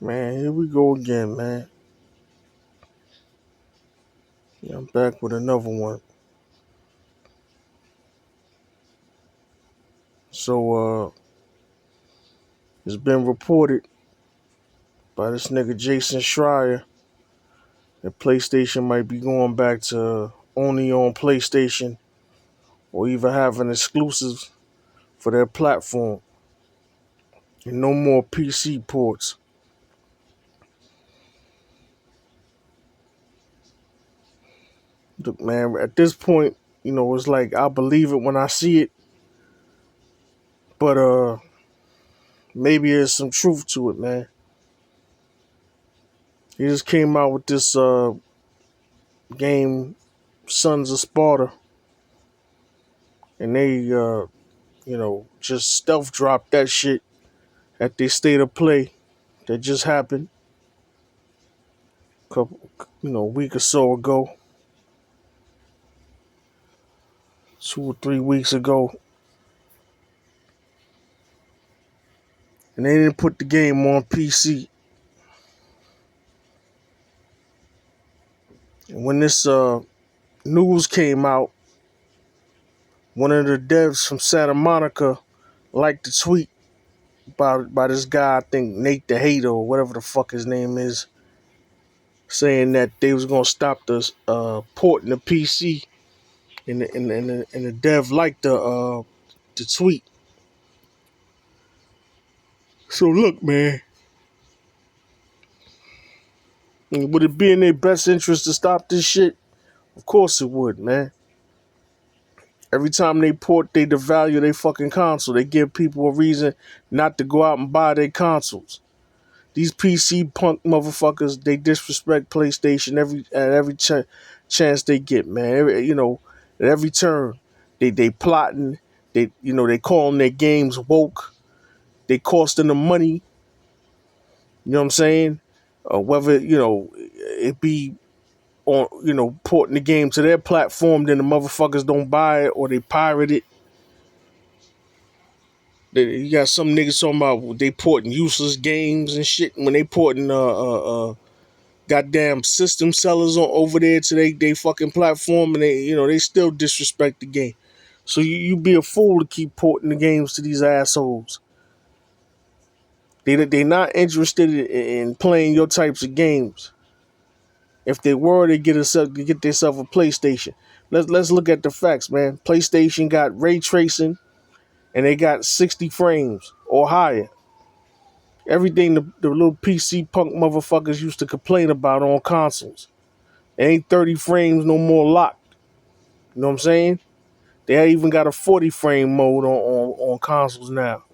Man, here we go again, man. Yeah, I'm back with another one. So, it's been reported by this nigga Jason Schreier that PlayStation might be going back to only on PlayStation or even having exclusives for their platform and no more PC ports. Look, man, at this point, it's like I believe it when I see it, but maybe there's some truth to it, man. He just came out with this game, Sons of Sparta, and they just stealth dropped that shit at their state of play that just happened a couple, a week or so ago, 2 or 3 weeks ago, and they didn't put the game on PC. And when this news came out, one of the devs from Santa Monica liked the tweet by this guy, I think Nate the Hater or whatever the fuck his name is, saying that they was gonna stop the porting the PC, and the dev liked the tweet. So look, man, would it be in their best interest to stop this shit? Of course it would, man. Every time they port, they devalue their fucking console. They give people a reason not to go out and buy their consoles. These PC punk motherfuckers, they disrespect PlayStation at every chance they get, man. At every turn, they plotting. They calling their games woke. They costing them money. You know what I'm saying? Whether it be on porting the game to their platform, then the motherfuckers don't buy it or they pirate it. You got some niggas talking about they porting useless games and shit when they porting goddamn system sellers on over there to they fucking platform, and they still disrespect the game. So you be a fool to keep porting the games to these assholes. They not interested in playing your types of games. If they were, they get themselves a PlayStation. Let's look at the facts, man. PlayStation got ray tracing, and they got 60 frames or higher. Everything the little PC punk motherfuckers used to complain about on consoles. It ain't 30 frames no more locked. You know what I'm saying? They even got a 40 frame mode on consoles now.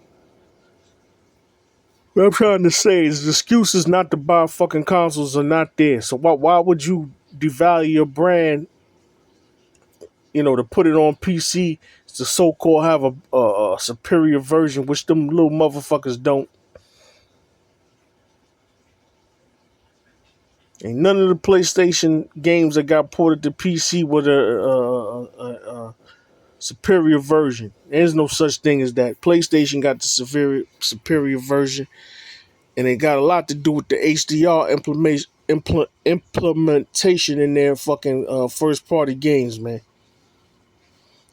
What I'm trying to say is the excuses not to buy fucking consoles are not there. So why would you devalue your brand, to put it on PC to so-called have a superior version, which them little motherfuckers don't. And none of the PlayStation games that got ported to PC were a superior version. There's no such thing as that. PlayStation got the superior version, and it got a lot to do with the HDR implementation in their fucking first party games, man.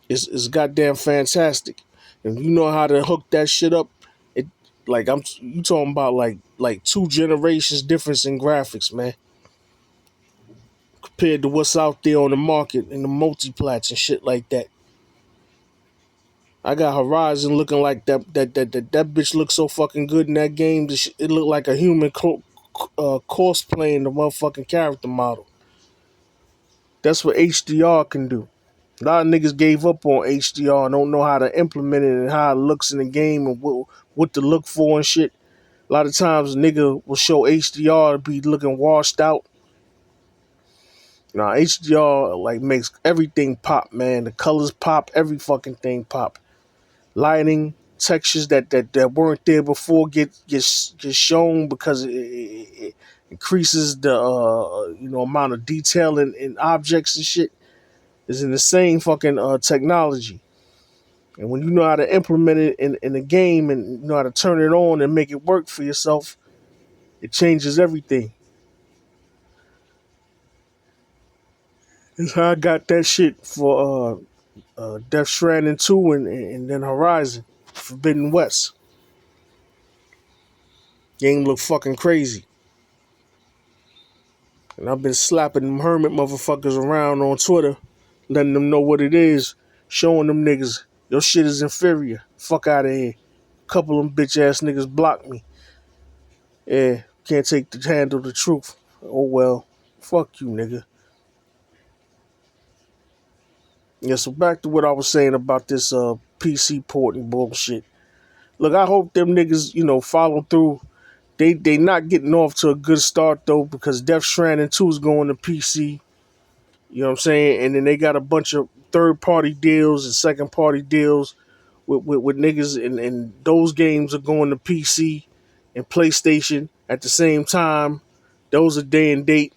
It's goddamn fantastic. And you know how to hook that shit up. It like you talking about like 2 generations difference in graphics, man, compared to what's out there on the market in the multiplats and shit like that. I got Horizon looking like that bitch looks so fucking good in that game. It looked like a human cosplaying the motherfucking character model. That's what HDR can do. A lot of niggas gave up on HDR and don't know how to implement it and how it looks in the game and what to look for and shit. A lot of times a nigga will show HDR to be looking washed out. Now HDR like makes everything pop, man. The colors pop, every fucking thing pop. Lighting, textures that weren't there before get shown because it increases the amount of detail in objects and shit. Is in the same fucking technology. And when you know how to implement it in the game and you know how to turn it on and make it work for yourself, It changes everything. That's how I got that shit for Death Stranding 2 and then Horizon. Forbidden West. Game look fucking crazy. And I've been slapping them hermit motherfuckers around on Twitter, letting them know what it is, showing them niggas, your shit is inferior. Fuck out of here. Couple of them bitch ass niggas blocked me. Yeah, can't take the handle the truth. Oh well. Fuck you, nigga. Yeah, so back to what I was saying about this PC porting bullshit. Look, I hope them niggas, follow through. They not getting off to a good start though, because Death Stranding 2 is going to PC. You know what I'm saying? And then they got a bunch of third party deals and second party deals with niggas, and those games are going to PC and PlayStation at the same time. Those are day and date.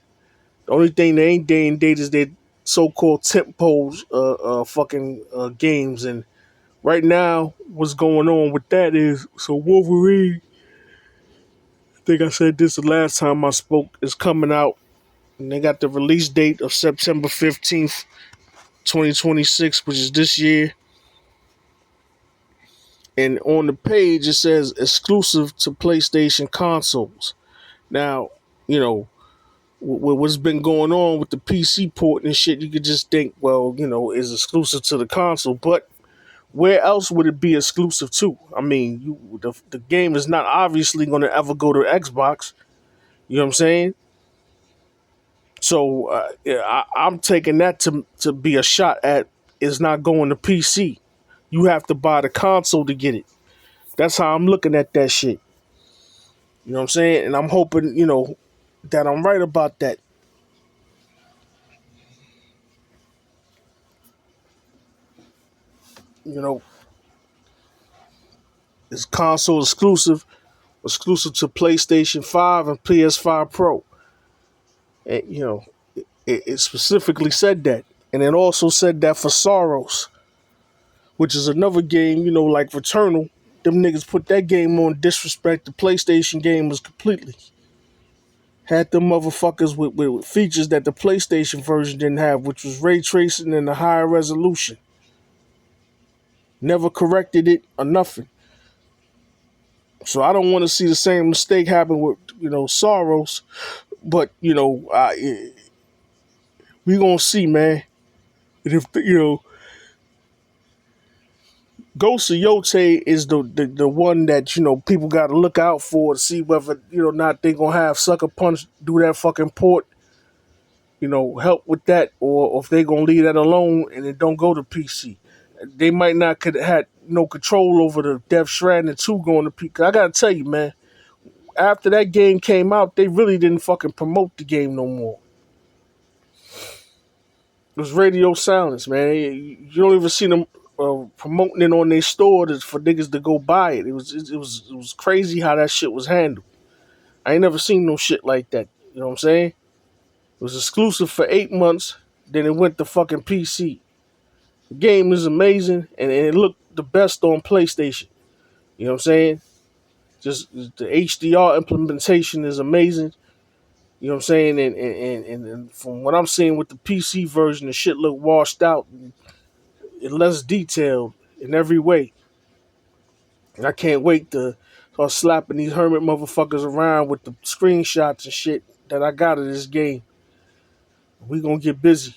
The only thing that ain't day and date is their so-called tempos fucking games. And right now, what's going on with that is, so Wolverine, I think I said this the last time I spoke, is coming out. And they got the release date of September 15th, 2026, which is this year. And on the page, it says exclusive to PlayStation consoles. Now, what's been going on with the PC port and shit, you could just think, well, is exclusive to the console. But where else would it be exclusive to? I mean, the game is not obviously going to ever go to Xbox. You know what I'm saying? So yeah, I'm taking that to be a shot at it's not going to PC. You have to buy the console to get it. That's how I'm looking at that shit. You know what I'm saying? And I'm hoping, that I'm right about that. You know, it's console exclusive to PlayStation 5 and PS5 Pro. And, it specifically said that. And it also said that for Saros, which is another game, like Returnal. Them niggas put that game on disrespect the PlayStation gamers completely. Had them motherfuckers with features that the PlayStation version didn't have, which was ray tracing and a higher resolution. Never corrected it or nothing. So I don't want to see the same mistake happen with, Saros. But, we gonna see, man. And if, Ghost of Yotei is the one that, people got to look out for to see whether, not they gonna have Sucker Punch do that fucking port, help with that, or if they gonna leave that alone and it don't go to PC. They might not could had no control over the Death Stranding 2 going to PC. I gotta tell you, man, after that game came out, they really didn't fucking promote the game no more. It was radio silence, man. You don't even see them promoting it on their store for niggas to go buy it. It was crazy how that shit was handled. I ain't never seen no shit like that. You know what I'm saying? It was exclusive for 8 months. Then it went to fucking PC. The game is amazing, and it looked the best on PlayStation. You know what I'm saying? Just the HDR implementation is amazing. You know what I'm saying? And from what I'm seeing with the PC version, the shit look washed out and less detailed in every way. And I can't wait to start slapping these hermit motherfuckers around with the screenshots and shit that I got of this game. We gonna get busy.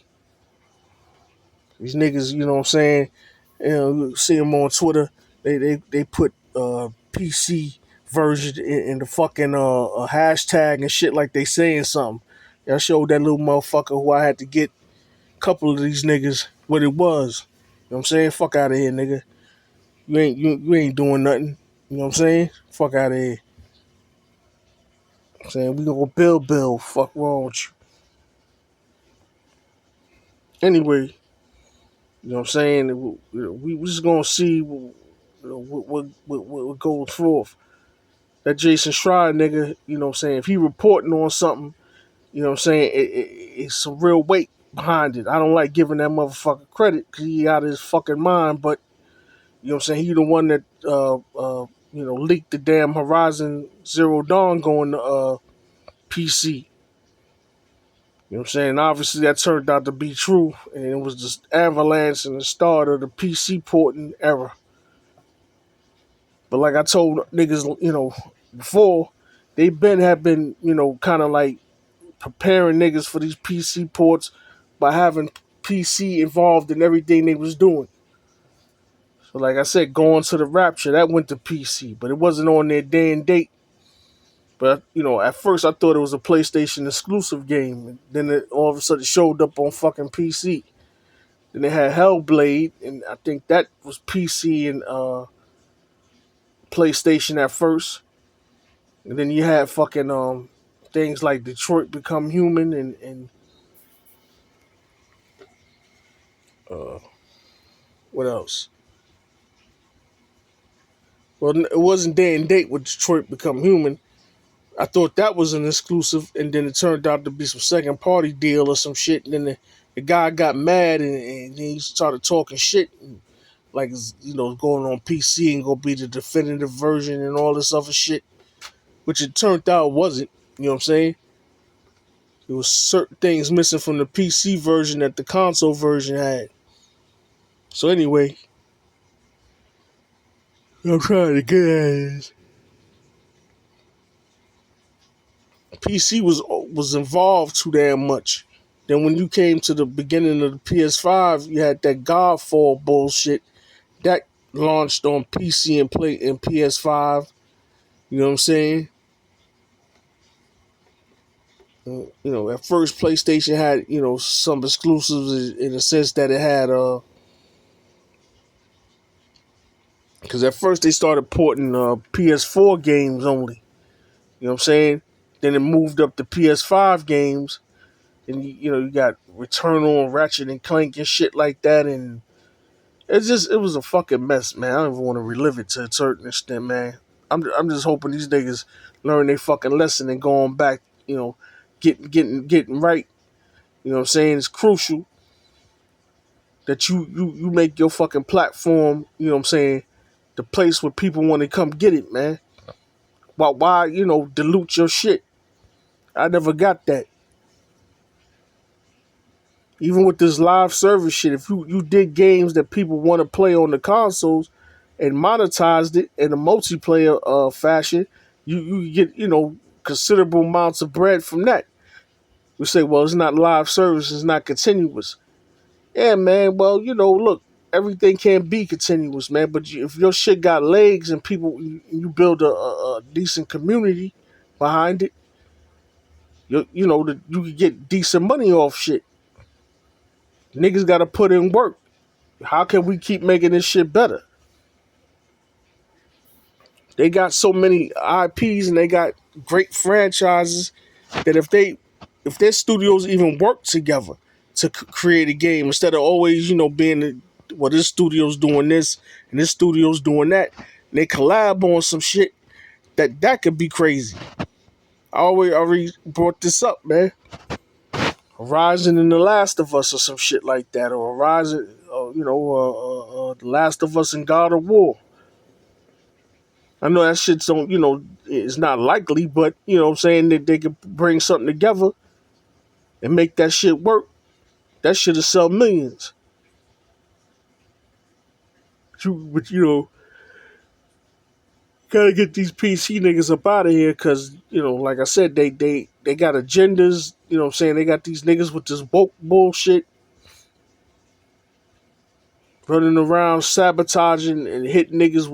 These niggas, you know what I'm saying? See them on Twitter. They put PC version in the fucking hashtag and shit like they saying something. I showed that little motherfucker who I had to get a couple of these niggas what it was. You know what I'm saying? Fuck out of here, nigga. You ain't doing nothing. You know what I'm saying? Fuck out of here. I'm saying we gonna build. Fuck wrong with you. Anyway, you know what I'm saying? We just gonna see what goes forth. That Jason Schreier nigga, you know what I'm saying? If he reporting on something, you know what I'm saying? It's some real weight behind it. I don't like giving that motherfucker credit because he out of his fucking mind, but you know what I'm saying? He the one that leaked the damn Horizon Zero Dawn going to PC. You know what I'm saying? Obviously, that turned out to be true, and it was just avalanche and the start of the PC porting era. But like I told niggas, before, they have been, kind of like preparing niggas for these PC ports by having PC involved in everything they was doing. So like I said, going to the Rapture, that went to PC, but it wasn't on their day and date. But at first I thought it was a PlayStation exclusive game, and then it all of a sudden showed up on fucking PC. Then they had Hellblade, and I think that was PC and PlayStation at first. And then you had fucking things like Detroit Become Human and uh, what else? Well, it wasn't day and date with Detroit Become Human. I thought that was an exclusive, and then it turned out to be some second party deal or some shit. And then the guy got mad and he started talking shit, and, like going on PC and gonna be the definitive version and all this other shit, which it turned out wasn't. You know what I'm saying? There was certain things missing from the PC version that the console version had. So anyway, I'm trying to get at this. PC was involved too damn much. Then when you came to the beginning of the PS5, you had that Godfall bullshit that launched on PC and PS5. You know what I'm saying? At first PlayStation had some exclusives in the sense that it had because at first they started porting PS4 games only. You know what I'm saying? Then it moved up to PS5 games, and you got Return on Ratchet and Clank and shit like that, and it was a fucking mess, man. I don't even want to relive it to a certain extent, man. I'm just hoping these niggas learn their fucking lesson and going back, getting right. You know what I'm saying? It's crucial that you make your fucking platform, you know what I'm saying, the place where people want to come get it, man. Why dilute your shit? I never got that. Even with this live service shit, if you did games that people want to play on the consoles and monetized it in a multiplayer fashion, you get considerable amounts of bread from that. We say, well, it's not live service, it's not continuous. Yeah, man. Well, look, everything can't be continuous, man. But if your shit got legs and people, you build a decent community behind it, you can get decent money off shit. Niggas got to put in work. How can we keep making this shit better? They got so many IPs and they got great franchises that if their studios even work together to create a game instead of always being this studio's doing this and this studio's doing that, and they collab on some shit that could be crazy. I already brought this up, man. Horizon and The Last of Us or some shit like that, or Horizon, The Last of Us and God of War. I know that shit's don't, it's not likely, but I'm saying that they could bring something together and make that shit work. That shit'll sell millions. But gotta get these PC niggas up out of here because, like I said, they got agendas, you know what I'm saying? They got these niggas with this woke bullshit running around sabotaging and hitting niggas,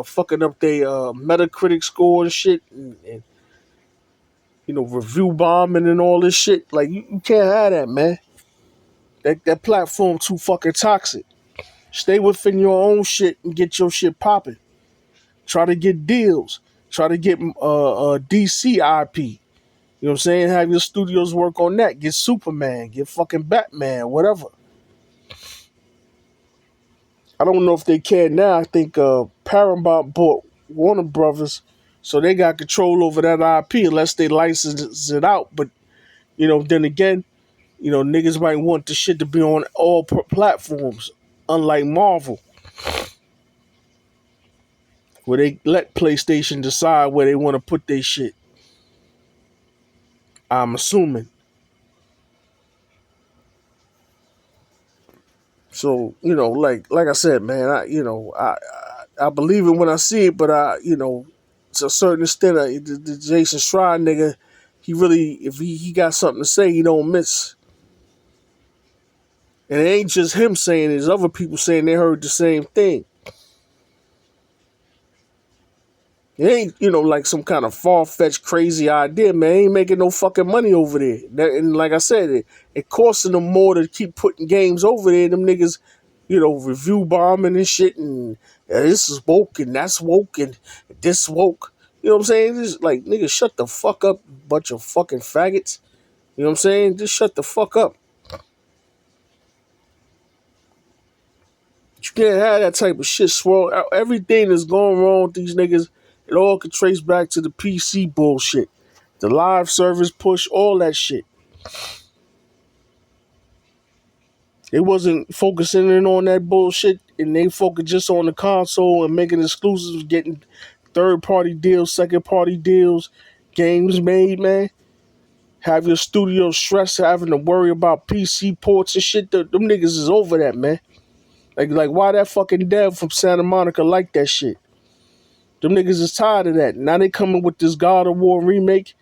fucking up their Metacritic score and shit, and review bombing and all this shit. Like, you can't have that, man. That platform too fucking toxic. Stay within your own shit and get your shit popping. Try to get deals. Try to get DC IP. You know what I'm saying? Have your studios work on that. Get Superman. Get fucking Batman. Whatever. I don't know if they can now. I think Paramount bought Warner Brothers, so they got control over that IP unless they license it out. But then again, niggas might want the shit to be on all platforms, unlike Marvel. where they let PlayStation decide where they want to put their shit. I'm assuming. So like I said, man, I believe it when I see it, but to a certain extent, the Jason Schreier nigga, he really, if he got something to say, he don't miss. And it ain't just him saying it, there's other people saying they heard the same thing. It ain't, like some kind of far-fetched crazy idea, man. Ain't making no fucking money over there. And like I said, it costing them more to keep putting games over there. Them niggas, review bombing and shit, and this is woke and that's woke and this woke. You know what I'm saying? This like, niggas, shut the fuck up, bunch of fucking faggots. You know what I'm saying? Just shut the fuck up. You can't have that type of shit swirl. Everything that's going wrong with these niggas, it all can trace back to the PC bullshit. The live service push, all that shit. They wasn't focusing in on that bullshit, and they focused just on the console and making exclusives, getting third-party deals, second-party deals, games made, man. Have your studio stress having to worry about PC ports and shit. Them niggas is over that, man. Like why that fucking dev from Santa Monica like that shit? Them niggas is tired of that. Now they coming with this God of War remake.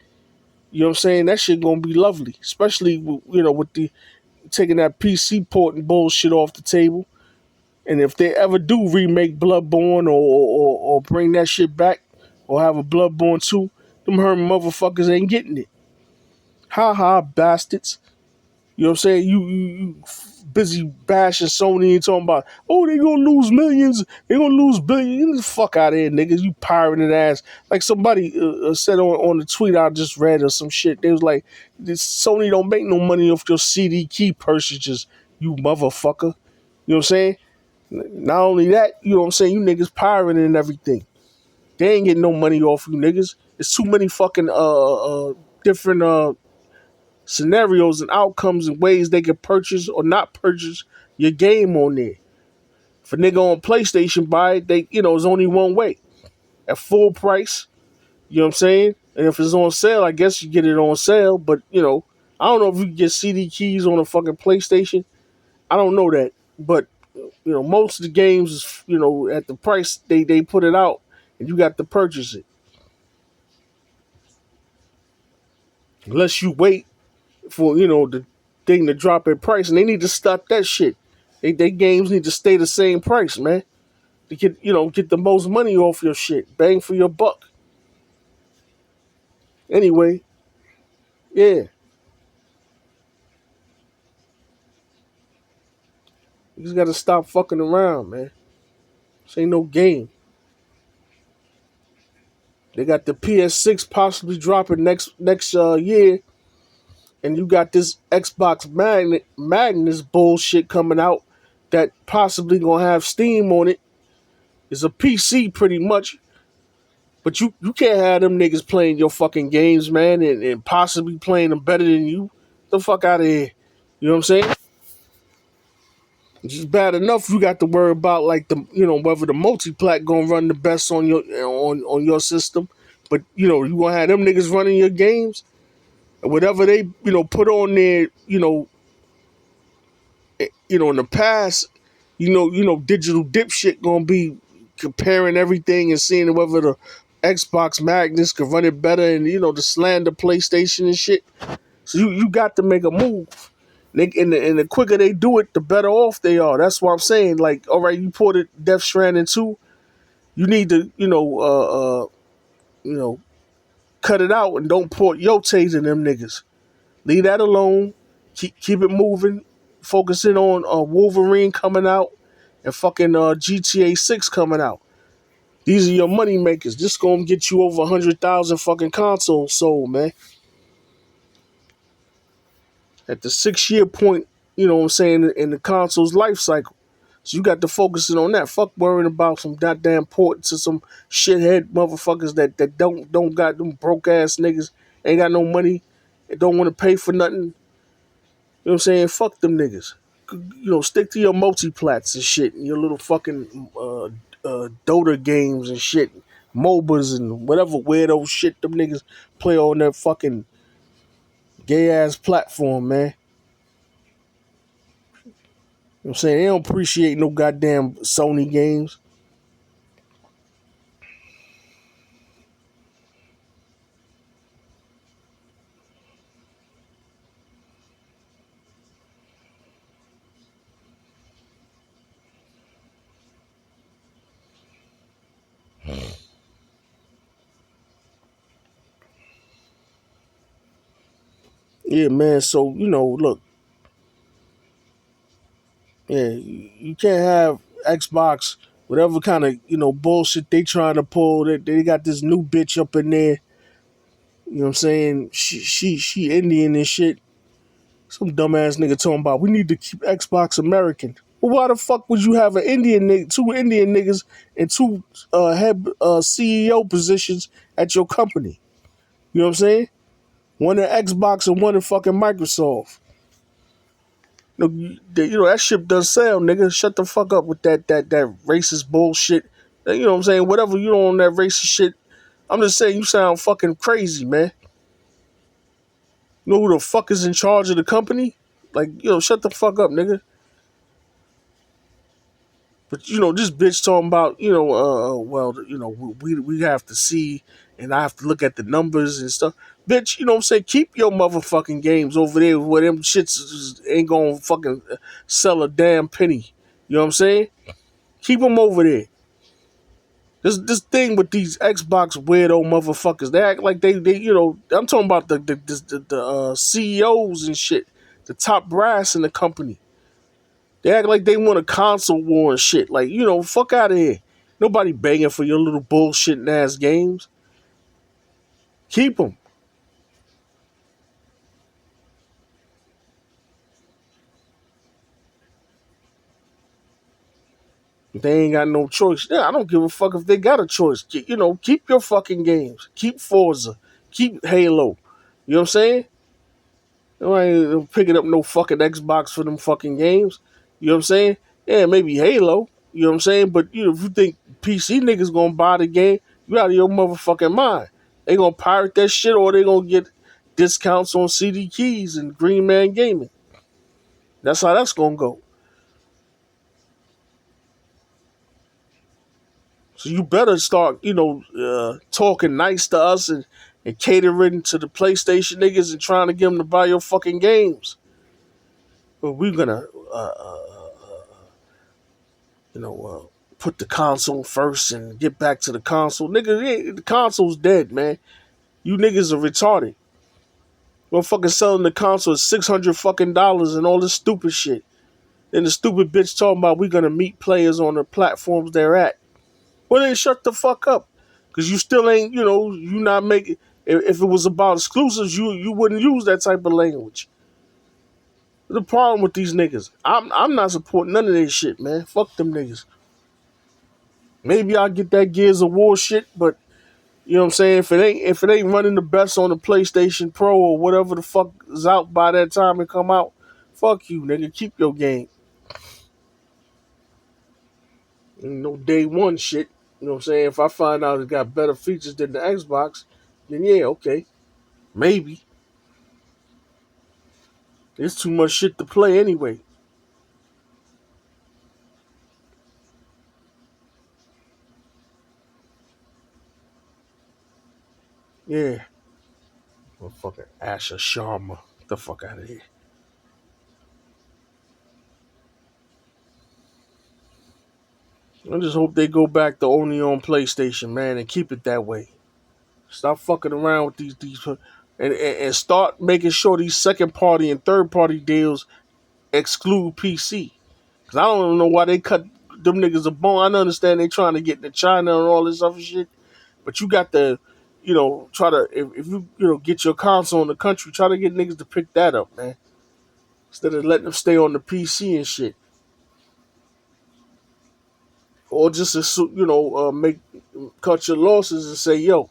You know what I'm saying? That shit gonna be lovely. Especially, with the taking that PC port and bullshit off the table. And if they ever do remake Bloodborne or bring that shit back or have a Bloodborne 2, them Herman motherfuckers ain't getting it. Ha ha, bastards. You know what I'm saying? You busy bashing Sony and talking about, oh, they gonna lose millions, they gonna lose billions. Get the fuck out of here, niggas. You pirating ass. Like somebody said on the tweet I just read or some shit. They was like, Sony don't make no money off your CD key purchases, you motherfucker. You know what I'm saying? Not only that, you know what I'm saying, you niggas pirating and everything. They ain't getting no money off you niggas. It's too many fucking different scenarios and outcomes and ways they can purchase or not purchase your game on there. If a nigga on PlayStation buy it, it's only one way. At full price. You know what I'm saying? And if it's on sale, I guess you get it on sale. But, I don't know if you can get CD keys on a fucking PlayStation. I don't know that. But, most of the games is, at the price they put it out and you got to purchase it. Unless you wait for, the thing to drop in price. And they need to stop that shit. They games need to stay the same price, man. To get the most money off your shit. Bang for your buck. Anyway, yeah. You just gotta stop fucking around, man. This ain't no game. They got the PS6 possibly dropping next year, and you got this Xbox Magnus bullshit coming out that possibly gonna have Steam on it. It's a PC pretty much, but you can't have them niggas playing your fucking games, man, and possibly playing them better than you. Get the fuck out of here. You know what I'm saying? It's just bad enough you got to worry about like whether the multi-plat gonna run the best on your system, but you gonna have them niggas running your games and whatever they put on there in the past digital dipshit gonna be comparing everything and seeing whether the Xbox Magnus could run it better and to slander PlayStation and shit. So you got to make a move. And the quicker they do it, the better off they are. That's what I'm saying. Like, all right, you ported Death Stranding 2, you need to, cut it out and don't port yotei in them niggas. Leave that alone. Keep it moving. Focusing on Wolverine coming out and fucking GTA 6 coming out. These are your money makers. This gonna get you over 100,000 fucking consoles sold, man. At the 6 year point, you know what I'm saying, in the console's life cycle. So you got to focus on that. Fuck worrying about some goddamn port to some shithead motherfuckers that don't got them broke ass niggas, ain't got no money, and don't want to pay for nothing. You know what I'm saying? Fuck them niggas. Stick to your multi-plats and shit and your little fucking Dota games and shit, MOBAs and whatever weirdo shit them niggas play on that fucking gay ass platform, man. You know what I'm saying? They don't appreciate no goddamn Sony games. Yeah, man. So, look, yeah, you can't have Xbox, whatever kind of, bullshit they trying to pull. They got this new bitch up in there. You know what I'm saying? She Indian and shit. Some dumbass nigga talking about we need to keep Xbox American. Well, why the fuck would you have an Indian nigga, two Indian niggas, and two head CEO positions at your company? You know what I'm saying? One in Xbox and one in fucking Microsoft. That ship does sell, nigga. Shut the fuck up with that racist bullshit. You know what I'm saying? Whatever you on that racist shit. I'm just saying you sound fucking crazy, man. You know who the fuck is in charge of the company? Like, shut the fuck up, nigga. But this bitch talking about, well, we have to see, and I have to look at the numbers and stuff. Bitch, you know what I'm saying? Keep your motherfucking games over there where them shits ain't gonna fucking sell a damn penny. You know what I'm saying? Keep them over there. This thing with these Xbox weirdo motherfuckers, they act like they I'm talking about the CEOs and shit, the top brass in the company. They act like they want a console war and shit. Like, fuck out of here. Nobody begging for your little bullshit ass games. Keep them. They ain't got no choice. Yeah, I don't give a fuck if they got a choice. Keep your fucking games. Keep Forza. Keep Halo. You know what I'm saying? Nobody ain't picking up no fucking Xbox for them fucking games. You know what I'm saying? Yeah, maybe Halo. You know what I'm saying? But if you think PC niggas gonna buy the game, you out of your motherfucking mind. They gonna pirate that shit or they gonna get discounts on CD keys and Green Man Gaming. That's how that's gonna go. So you better start, talking nice to us and catering to the PlayStation niggas and trying to get them to buy your fucking games. But we're gonna, put the console first and get back to the console. Nigga, the console's dead, man. You niggas are retarded. Motherfucking selling the console at $600 and all this stupid shit. And the stupid bitch talking about we gonna meet players on the platforms they're at. Well, then shut the fuck up. Cause you still ain't, you not making. If it was about exclusives, you wouldn't use that type of language. The problem with these niggas, I'm not supporting none of this shit, man. Fuck them niggas. Maybe I'll get that Gears of War shit, but you know what I'm saying? If it ain't running the best on the PlayStation Pro or whatever the fuck is out by that time it come out, fuck you, nigga. Keep your game. Ain't no day one shit. You know what I'm saying? If I find out it got better features than the Xbox, then yeah, okay. Maybe. There's too much shit to play anyway. Yeah. Motherfucking Asher Sharma. Get the fuck out of here. I just hope they go back to only on PlayStation, man, and keep it that way. Stop fucking around with these and start making sure these second party and third party deals exclude PC. Cause I don't know why they cut them niggas a bone. I understand they trying to get into China and all this other shit, but you got to, try to if you get your console in the country, try to get niggas to pick that up, man. Instead of letting them stay on the PC and shit, or just make cut your losses and say, yo,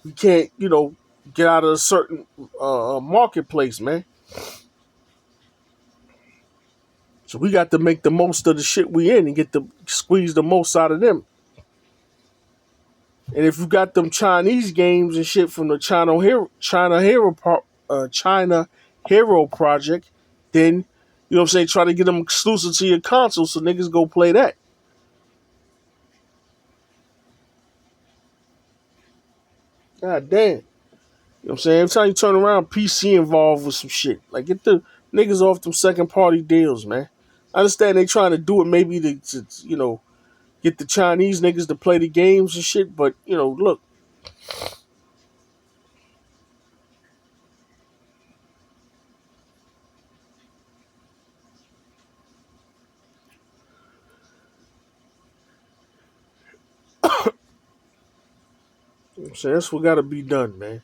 you can't, get out of a certain marketplace, man. So we got to make the most of the shit we in and get to squeeze the most out of them. And if you got them Chinese games and shit from the China Hero Project, then you know what I'm saying, try to get them exclusive to your console so niggas go play that. God damn. You know what I'm saying? Every time you turn around, PC involved with some shit. Like, get the niggas off them second party deals, man. I understand they trying to do it maybe to you know, get the Chinese niggas to play the games and shit, but, you know, look. You know what I'm saying? That's what gotta be done, man.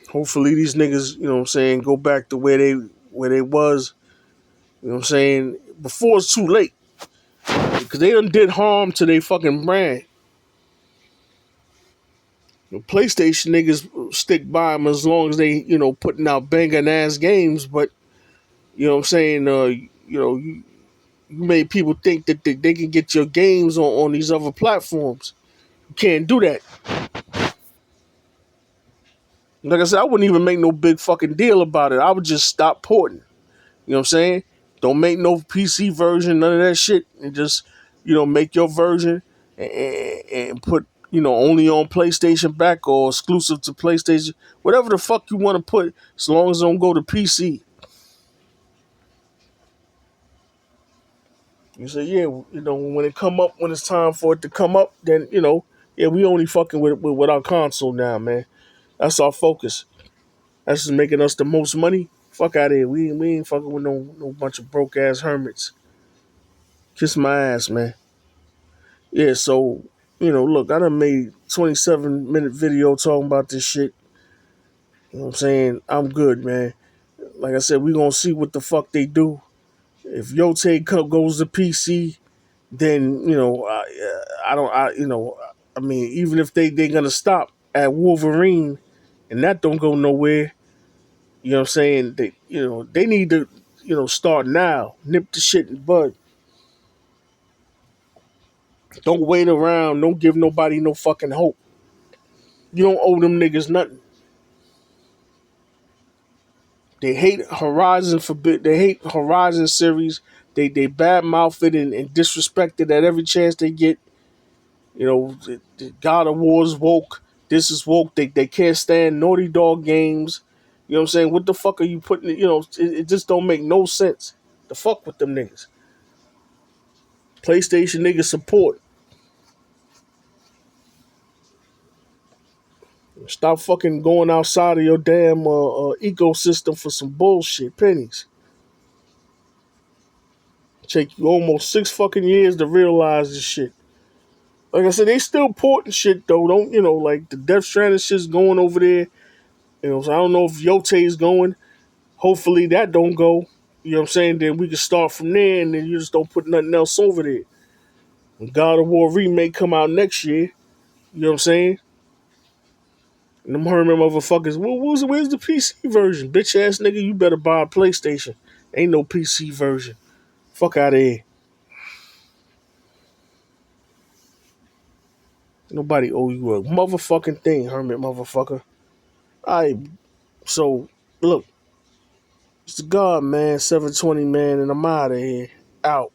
Hopefully these niggas, you know what I'm saying, go back to where they was, you know what I'm saying, before it's too late. Because they done did harm to their fucking brand. You know, PlayStation niggas stick by them as long as they, you know, putting out banging ass games, but, you know what I'm saying, you know, you made people think that they can get your games on these other platforms. You can't do that. Like I said, I wouldn't even make no big fucking deal about it. I would just stop porting. You know what I'm saying? Don't make no PC version, none of that shit, and just, you know, make your version and put, you know, only on PlayStation back or exclusive to PlayStation, whatever the fuck you want to put, as long as it don't go to PC. You say, yeah, you know, when it come up, when it's time for it to come up, then, you know, yeah, we only fucking with our console now, man. That's our focus. That's just making us the most money. Fuck out of here. We ain't fucking with no bunch of broke ass hermits. Kiss my ass, man. Yeah, so, you know, look, I done made 27-minute video talking about this shit. You know what I'm saying? I'm good, man. Like I said, we gonna see what the fuck they do. If Yotei goes to PC, then, you know, I don't, you know, I mean, even if they gonna stop at Wolverine and that don't go nowhere, you know what I'm saying? They, you know, they need to, you know, start now. Nip the shit in the bud. Don't wait around. Don't give nobody no fucking hope. You don't owe them niggas nothing. They hate Horizon They hate Horizon series. They badmouth it and disrespect it at every chance they get. You know, the God of War's woke. This is woke. They can't stand Naughty Dog games. You know what I'm saying? What the fuck are you putting? You know, it just don't make no sense. The fuck with them niggas. PlayStation niggas support. Stop fucking going outside of your damn ecosystem for some bullshit pennies. Take you almost 6 fucking years to realize this shit. Like I said, they still porting shit though. Don't, you know, like the Death Stranding shit's going over there. You know, so I don't know if Yotei's going. Hopefully that don't go. You know what I'm saying? Then we can start from there, and then you just don't put nothing else over there. When God of War remake come out next year, you know what I'm saying? And them hermit motherfuckers, where's the PC version? Bitch ass nigga, you better buy a PlayStation. Ain't no PC version. Fuck out of here. Nobody owe you a motherfucking thing, hermit motherfucker. Alright, so look, it's the God man, 720 man, and I'm out of here. Out.